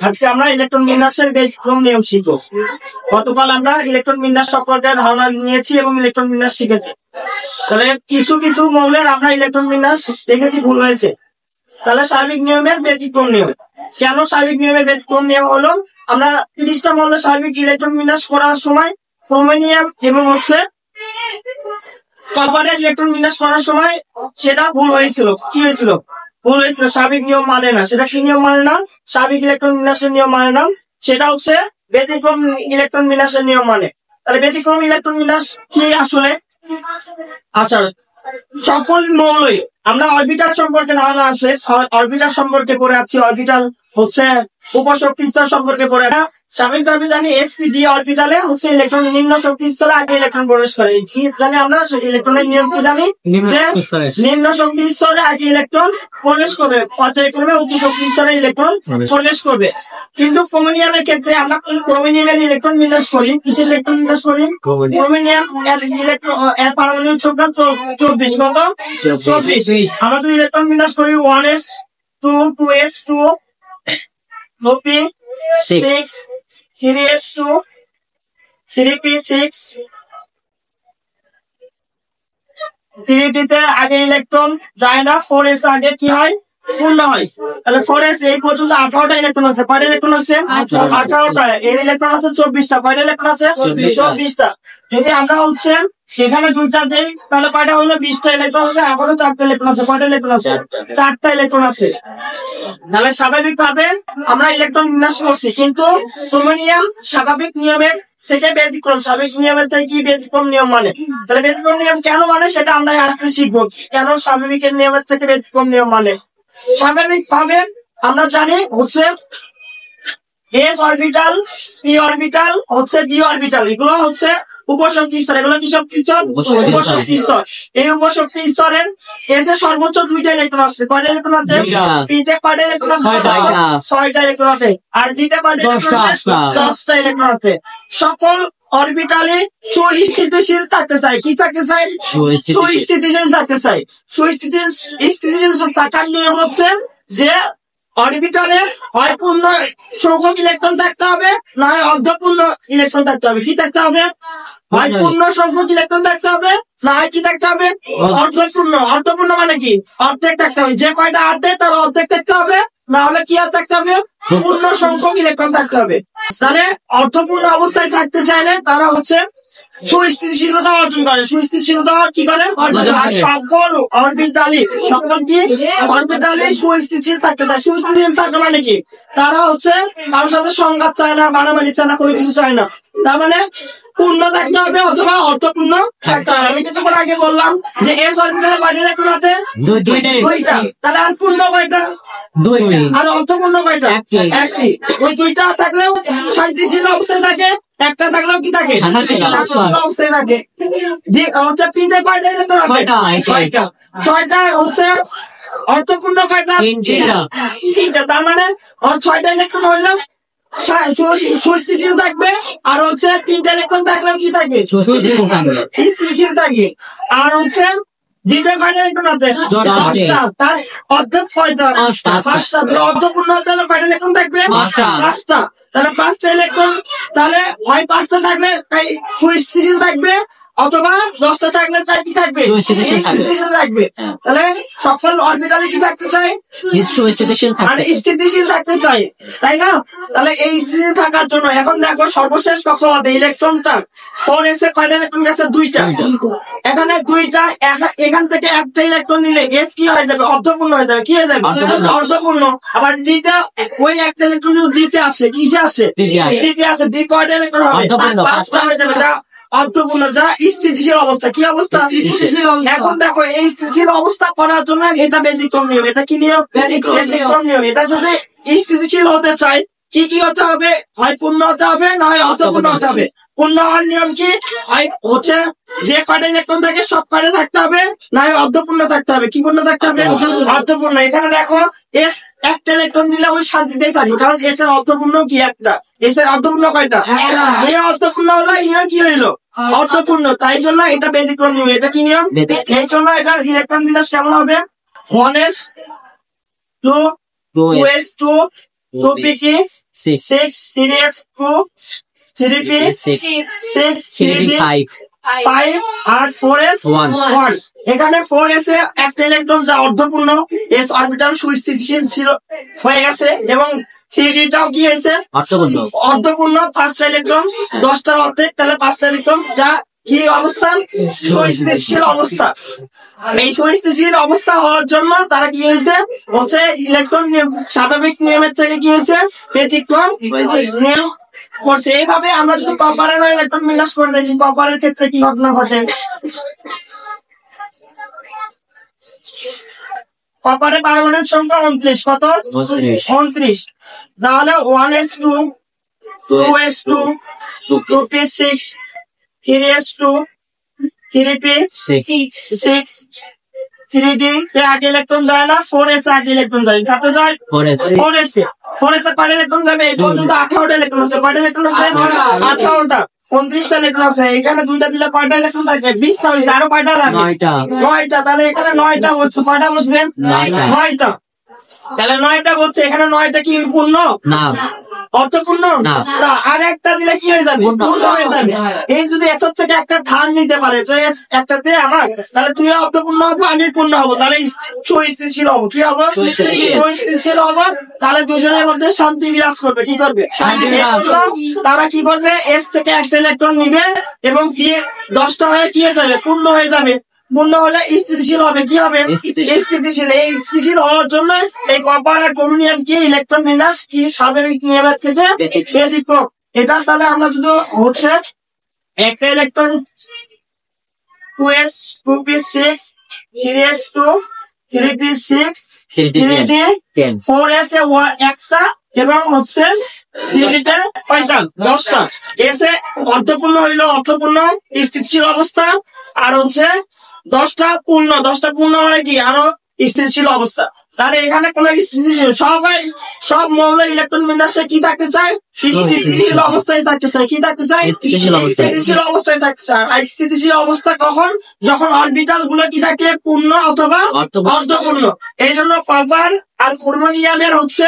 আজকে আমরা ইলেকট্রন বিন্যাসের ব্যতিক্রম নিয়ম শিখবো। গতকাল আমরা ইলেকট্রন বিন্যাস সম্পর্কে ধারণা নিয়েছি এবং ইলেকট্রন বিন্যাস শিখেছি। তাহলে কিছু কিছু মৌলের আমরা ইলেকট্রন বিন্যাস দেখেছি ভুল হয়েছে। তাহলে স্বাভাবিক নিয়মের ব্যতিক্রম নিয়ম। কেন স্বাভাবিক নিয়মের ব্যতিক্রম নিয়ম হলো, আমরা 30টা মৌলের স্বাভাবিক ইলেকট্রন বিন্যাস করার সময় ক্রোমিনিয়াম এবং কপারের ইলেকট্রন বিন্যাস করার সময় সেটা ভুল হয়েছিল। কি হয়েছিল? ভুল হয়েছিল, স্বাভাবিক নিয়ম মানে না। সেটা কি নিয়ম মানে না? স্বাভাবিক ইলেকট্রন বিন্যাসের নিয়ম মানে না, সেটা হচ্ছে ব্যতিক্রম ইলেকট্রন বিন্যাসের নিয়ম মানে। তাহলে ব্যতিক্রম ইলেকট্রন বিন্যাস কি আসলে? আচ্ছা, সকল মৌলই আমরা অরবিটাল সম্পর্কে ধারণা আছে, অরবিটাল সম্পর্কে পড়ে আছি। অরবিটাল হচ্ছে উপশক্তি স্তর সম্পর্কে পড়ে। স্বাভাবিকভাবে জানি sp3 অরবিটালে হচ্ছে ইলেকট্রন নিম্ন শক্তি স্তরে আগে ইলেকট্রন প্রবেশ করে। কি জানি আমরা? ইলেকট্রনের নিয়ম কি জানি? যে নিম্ন শক্তি স্তরে আগে ইলেকট্রন প্রবেশ করবে, পর্যায়ক্রমে উচ্চ শক্তি স্তরে ইলেকট্রন প্রবেশ করবে। কিন্তু ক্রোমিনিয়ামের ক্ষেত্রে আমরা ক্রোমিনিয়ামের ইলেকট্রন বিন্যাস করি। কিসের ইলেকট্রন বিন্যাস করি? ক্রোমিনিয়াম এর পারমাণবিক সংখ্যা 24। কত? 24। আমরা তো ইলেকট্রন বিন্যাস করি 1s2 2s2 2p6 3s2 3p6 3p তে আগে ইলেকট্রন যায় না, 4s আগে কি হয়? পূর্ণ হয়। তাহলে 4s এই পর্যন্ত 18টা ইলেকট্রন আছে। কয়টা ইলেকট্রন আছে? 18টা। এর ইলেকট্রন আছে 24টা। কয়টা ইলেকট্রন আছে? 24টা। যদি আমরা হচ্ছে সেখানে 2টা দেই তাহলে কয়টা হলো? 20টা ইলেকট্রন আছে। এখনো 4টা ইলেকট্রন আছে। কয়টা ইলেকট্রন আছে? 4টা ইলেকট্রন আছে। তাহলে স্বাভাবিকভাবে আমরা ইলেকট্রন বিন্যাস করছি, কিন্তু ক্রোমিনিয়াম স্বাভাবিক নিয়মের থেকে ব্যতিক্রম। স্বাভাবিক নিয়মের থেকে কি ব্যতিক্রম নিয়ম মানে? তাহলে ব্যতিক্রম নিয়ম কেন মানে সেটা আমরা আজকে শিখবো। কেন স্বাভাবিকের নিয়মের থেকে ব্যতিক্রম নিয়ম মানে? স্বাভাবিক ভাবে আমরা জানি হচ্ছে s অরবিটাল, p অরবিটাল, হচ্ছে d অরবিটাল, এগুলো হচ্ছে উপশক্তি স্তর। এগুলো কি শক্তি স্তর? উপশক্তি স্তর। এই উপশক্তি স্তরের s এ সর্বোচ্চ 2টা ইলেকট্রন আসছে। কয়টা ইলেকট্রন আছে? p তে কয়টা ইলেকট্রন আছে? 6টা ইলেকট্রন আছে। আর d তে কয়টা ইলেকট্রন আছে? 10টা ইলেকট্রন আছে। সকল অরবিটালে সুস্থিতিশীল থাকতে চাই। কি থাকতে চাই? সুস্থিতিশীল থাকতে চাই। সুস্থিতিশীল থাকার নিয়ম হচ্ছে যে অরবিটালে হয় পূর্ণ সংখ্যক ইলেকট্রন থাকতে হবে, না হয় অর্ধপূর্ণ ইলেকট্রন থাকতে হবে। কি থাকতে হবে? হয় পূর্ণ সংখ্যক ইলেকট্রন থাকতে হবে, না হয় কি থাকতে হবে? অর্ধপূর্ণ। অর্ধপূর্ণ মানে কি? অর্ধেক থাকতে হবে। যে কয়টা অর্ধেক তার অর্ধেক থাকতে হবে, না হলে কি আর থাকতে হবে? পূর্ণ সংখ্যক ইলেকট্রন থাকতে হবে। তাহলে অর্ধপূর্ণ অবস্থায় থাকতে চাইলে তারা হচ্ছে সুস্থিতিশীলতা অর্জন করে। সুস্থিতিশীলতা কি করে? সকল অরবিটালি সুস্থিতিশীল থাকতে চায়। সুস্থিতিশীল থাকে মানে কি? তারা হচ্ছে কারোর সাথে সংঘাত চায় না, মারামারি চায় না, কোনো কিছু চায় না। তার মানে পূর্ণ থাকতে হবে অথবা অর্ধপূর্ণ থাকতে হবে। আমি কিছুক্ষণ আগে বললাম যে এস অরবিটালে কয়টা ইলেকট্রন আছে? 2টা। তাহলে আর পূর্ণ কয়টা? 2টি। আর অর্ধপূর্ণ কয়টা? 1টি। ওই 2টা থাকলেও শান্তিশীল অবস্থায় থাকে, একটা থাকলেও কি থাকে? অবস্থায় থাকে। হচ্ছে পিতে কয়টা ইলেকট্রন আছে? 6টা। হচ্ছে অর্ধপূর্ণ কয়টা? 3টা। তার মানে 6টা ইলেকট্রন হইলাম সুস্থিতিশীল থাকবে, আর হচ্ছে 3টা ইলেকট্রন থাকলেও কি থাকবে? স্থিতিশীল থাকবে। আর হচ্ছে দ্বিতীয় কয়টা ইলেকট্রন আছে? 10টা। তার অর্ধেক কয়টা? 5টা। অর্ধপূর্ণ হতে হলে কয়টা ইলেকট্রন থাকবে? 5টা। তাহলে 5টা ইলেকট্রন, তাহলে হয় 5টা থাকলে তাই সুস্থিতিশীল থাকবে, অথবা 10টা থাকলে তাই কি থাকবে? স্থিতিশীল থাকবে। তাহলে সকল অরবিটালে কি থাকতে চাই? স্থিতিশীল থাকতে চাই, তাই না? তাহলে এই স্থিতিশীল থাকার জন্য এখন দেখো সর্বশেষ কক্ষপথে ইলেকট্রনটা 4s এ কয়টা ইলেকট্রন গেছে? 2টা। এখানে 2টা, এখান থেকে একটা ইলেকট্রন নিলে s কি হয়ে যাবে? অর্ধপূর্ণ হয়ে যাবে। কি হয়ে যাবে? অর্ধপূর্ণ। আবার d-তে ওই একটা ইলেকট্রন যদি d-তে আসে, কিসে আসে? d-তে আসে। d কয়টা ইলেকট্রন হবে? 5টা হয়ে যাবে। অর্ধপূর্ণ, যা স্থিতিশীল অবস্থা। কি অবস্থা? এখন দেখো এই স্থিতিশীল অবস্থা করার জন্য এটা ব্যতিক্রম নিয়ম। এটা কি নিয়ম? ব্যতিক্রম নিয়ম। এটা যদি স্থিতিশীল হতে চাই কি কি হতে হবে? হয় পূর্ণ হতে হবে, না হয় অর্ধপূর্ণ হতে হবে। পূর্ণ হওয়ার নিয়ম কি? হয় হচ্ছে যে কয়টা ইলেকট্রন থাকে সব কয়টা থাকতে হবে, না হয় অর্ধপূর্ণ থাকতে হবে। কি পূর্ণ থাকতে হবে? অর্ধপূর্ণ। এখানে দেখো এস একটা ইলেকট্রন দিলে ওই শান্তিতেই থাকবে, কারণ এস এর অর্ধপূর্ণ কি? একটা। এস এর অর্ধপূর্ণ কয়টা? অর্ধপূর্ণ হলো, ইহা কি হইলো? অর্ধপূর্ণ। তাই জন্য এটা ব্যতিক্রম নিয়ম। এটা কি নিয়ম? এই জন্য এটার ইলেকট্রন বিন্যাস কেমন হবে? 1s2 2s2 2p6 6 3s2 3p 6 3d 5 আর 4s 1 এখানে 4s এ একটা ইলেকট্রন যা অর্ধপূর্ণ s অরবিটাল সুস্থিতিশীল ছিল হয়ে গেছে এবং 3d টাও কি হয়েছে অর্ধপূর্ণ 5টা ইলেকট্রন 10টার অর্ধেক তাহলে 5টা ইলেকট্রন যা কি অবস্থা সুস্থিতিশীল অবস্থা। এই সুস্থিতিশীল অবস্থা হওয়ার জন্য তারা কি হয়েছে হচ্ছে ইলেকট্রন স্বাভাবিক নিয়মের থেকে কি হয়েছে ব্যতিক্রম নিয়ম করছে। এইভাবে আমরা যদি কপারের ইলেকট্রন বিন্যাস করে দেখি কপারের ক্ষেত্রে কি ঘটনা ঘটে। কপারের পারমাণবিক সংখ্যা 29 কত 29 তাহলে 1s2 2s2 2p6 3s2 3p6 3d তে আগে ইলেকট্রন যায় না 4s আগে ইলেকট্রন যায় কত যায় 4s কয়টা ইলেকট্রন যাবে এই পর্যন্ত 18টা ইলেকট্রন আছে কয়টা ইলেকট্রন আছে 18টা 29টা ইলেকট্রন আছে এখানে দুইটা দিলে কয়টা ইলেকট্রন থাকে 20টা হইছে আরো কয়টা লাগে 9টা তাহলে এখানে 9টা হচ্ছে কয়টা বসবে 9টা তাহলে 9টা হচ্ছে এখানে 9টা কি পূর্ণ না অর্থপূর্ণ না আর একটা দিলে কি হয়ে যাবে পূর্ণ হয়ে যাবে। এই যদি এস থেকে একটা ধার নিতে পারে তো এস একটাতে আমার তাহলে তুই অর্থপূর্ণ হবো আমি পূর্ণ হবো তাহলে সুস্থিতিশীল হবো কি হবো সুস্থিতিশীল হবো তাহলে দুজনের মধ্যে শান্তি বিরাজ করবে কি করবে তারা কি করবে এস থেকে একটা ইলেকট্রন নিবে এবং কি 10টা হয়ে কি হয়ে যাবে পূর্ণ হয়ে যাবে পূর্ণ হলে স্থিতিশীল হবে কি হবে স্থিতিশীল। এই স্থিতিশীল হওয়ার জন্য এই কপার আর ক্রোমিয়াম কি ইলেকট্রন বিন্যাস কি স্বাভাবিক নিয়মের থেকে ব্যতিক্রম। এটা তাহলে আমরা যদি হচ্ছে একটা electron 2s 2p6 3s2 3p6 3d 4s এ একটা এবং হচ্ছে 3d তে কয়টা 10টা এস এ অর্ধপূর্ণ হইলো অর্ধপূর্ণ স্থিতিশীল অবস্থা আর হচ্ছে 10টা পূর্ণ মানে কি আরো স্থিতিশীল অবস্থা। তাহলে এখানে কোন স্থিতিশীল সব মৌল ইলেকট্রন বিন্যাসে কি থাকতে চায় স্থিতিশীল অবস্থায় থাকতে চায় কি থাকতে চায় স্থিতিশীল অবস্থায় থাকতে চায়। আর স্থিতিশীল অবস্থা কখন যখন অরবিটাল গুলো কি থাকে পূর্ণ অথবা অর্ধপূর্ণ। এই জন্য কপার আর ক্রোমিয়ামের হচ্ছে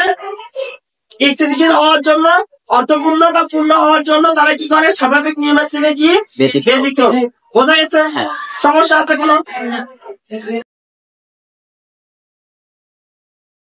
স্থিতিশীল হওয়ার জন্য অর্ধপূর্ণ বা পূর্ণ হওয়ার জন্য তারা কি করে স্বাভাবিক নিয়মের থেকে কি ব্যতিক্রম। বোঝা গেছে সমস্যা আছে কোনো?